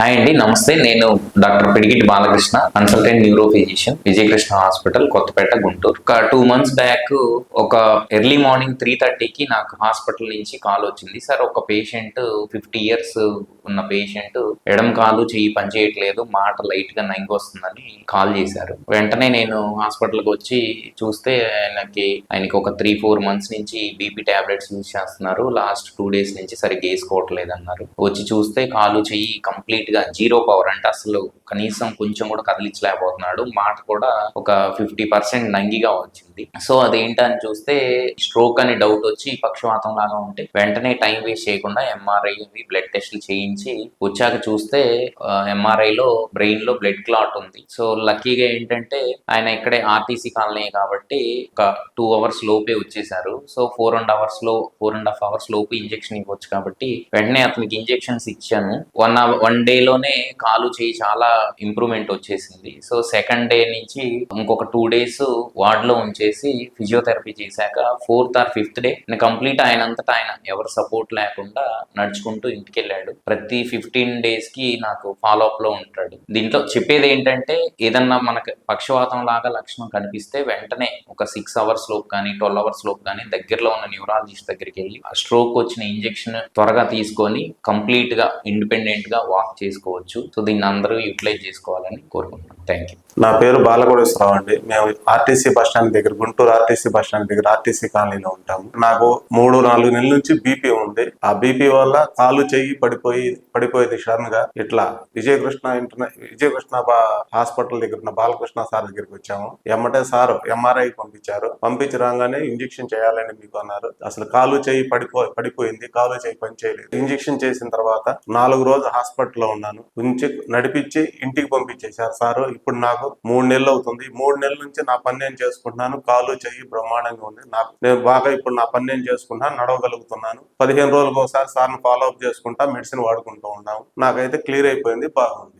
Hi అండి, నమస్తే. నేను doctor Pidigiti Balakrishna, consultant neuro physician, Vijayakrishna hospital, Kothapeta, Guntur. ఒక 2 months బ్యాక్ ఒక ఎర్లీ మార్నింగ్ 3:30కి నాకు హాస్పిటల్ నుంచి కాల్ వచ్చింది. సార్, ఒక పేషెంట్ 50 years ఉన్న పేషెంట్ ఎడమ కాలు చెయ్యి పనిచేయట్లేదు, మాట లైట్ గా వస్తుందని కాల్ చేశారు. వెంటనే నేను హాస్పిటల్కి వచ్చి చూస్తే ఆయనకి ఒక 3-4 months నుంచి బీపీ టాబ్లెట్స్ యూజ్ చేస్తున్నారు. లాస్ట్ 2 days నుంచి సరిగ్గా వేసుకోవట్లేదు అన్నారు. వచ్చి చూస్తే కాలు చెయ్యి కంప్లీట్ గా 0 పవర్, అంటే అసలు కనీసం కొంచెం కూడా కదిలించలేకపోతున్నాడు. మాట కూడా ఒక 50% నంగిగా వచ్చింది. సో అదేంటని చూస్తే స్ట్రోక్ అని డౌట్ వచ్చి పక్షవాతం లాగా ఉంటే వెంటనే టైం వేస్ట్ చేయకుండా ఎంఆర్ఐ బ్లడ్ టెస్ట్లు చేయించి వచ్చాక చూస్తే ఎంఆర్ఐ లో బ్రెయిన్ లో బ్లడ్ క్లాట్ ఉంది. సో లక్కీగా ఏంటంటే ఆయన ఇక్కడే ఆర్టీసీ కాలనీ కాబట్టి ఒక 2 hours లోపే వచ్చేసారు. సో 4.5 hours లోపు ఇంజెక్షన్ ఇవ్వచ్చు కాబట్టి వెంటనే అతనికి ఇంజెక్షన్స్ ఇచ్చాను. 1 డేలోనే కాలు చేయి చాలా ఇంప్రూవ్మెంట్ వచ్చేసింది. సో సెకండ్ డే నుంచి ఇంకొక 2 days వార్డ్ లో ఉంచేసి ఫిజియోథెరపీ చేశాక 4th or 5th day complete ఆయనంతటా ఆయన ఎవరు సపోర్ట్ లేకుండా నడుచుకుంటూ ఇంటికి వెళ్ళాడు. ప్రతి 15 days కి నాకు ఫాలో అప్ లో ఉంటాడు. దీంట్లో చెప్పేది ఏంటంటే ఏదన్నా మనకు పక్షవాతం లాగా లక్షణం కనిపిస్తే వెంటనే ఒక 6 hours లోపు కానీ 12 hours లోపు కానీ దగ్గరలో ఉన్న న్యూరాలజిస్ట్ దగ్గరికి వెళ్ళి స్ట్రోక్ వచ్చిన ఇంజెక్షన్ త్వరగా తీసుకొని కంప్లీట్ గా ఇండిపెండెంట్ గా వాక్ చేసుకోవచ్చు. సో దీన్ని అందరూ యూటిలైజ్ చేసుకోవాలని కోరుకుంటున్నాను. Thank you. నా పేరు బాలకోటేశ్వరరావు అండి. మేము ఆర్టీసీ బస్టాండ్ దగ్గర, గుంటూరు ఆర్టీసీ బస్టాండ్ దగ్గర ఆర్టీసీ కాలనీలో ఉంటాము. నాకు 3-4 నెలల నుంచి బీపీ ఉంది. ఆ బీపీ వల్ల కాలు చెయ్యి పడిపోయేది సడన్ గా. ఇట్లా విజయకృష్ణ హాస్పిటల్ దగ్గర ఉన్న బాలకృష్ణ సార్ దగ్గరికి వచ్చాము. ఎమ్మటే సార్ ఎంఆర్ఐ పంపించారు. పంపించి రాగానే ఇంజెక్షన్ చేయాలని మీకు అన్నారు. అసలు కాలు చెయ్యి పడిపోయింది, కాలు చెయ్యి పని చేయలేదు. ఇంజెక్షన్ చేసిన తర్వాత 4 రోజులు హాస్పిటల్లో ఉన్నాను. నడిపించి ఇంటికి పంపించేశారు సారు. ఇప్పుడు నాకు 3 నెలలు అవుతుంది. 3 నెలల నుంచి నా పని నేను చేసుకుంటున్నాను. కాలు చెయ్యి బ్రహ్మాండంగా ఉంది. నేను బాగా ఇప్పుడు నా పని నేను చేసుకుంటున్నాను, నడవగలుగుతున్నాను. 15 రోజులకు ఒకసారి సార్ని ఫాలో అప్ చేసుకుంటా మెడిసిన్ వాడుకుంటూ ఉన్నాము. నాకైతే క్లియర్ అయిపోయింది, బాగుంది.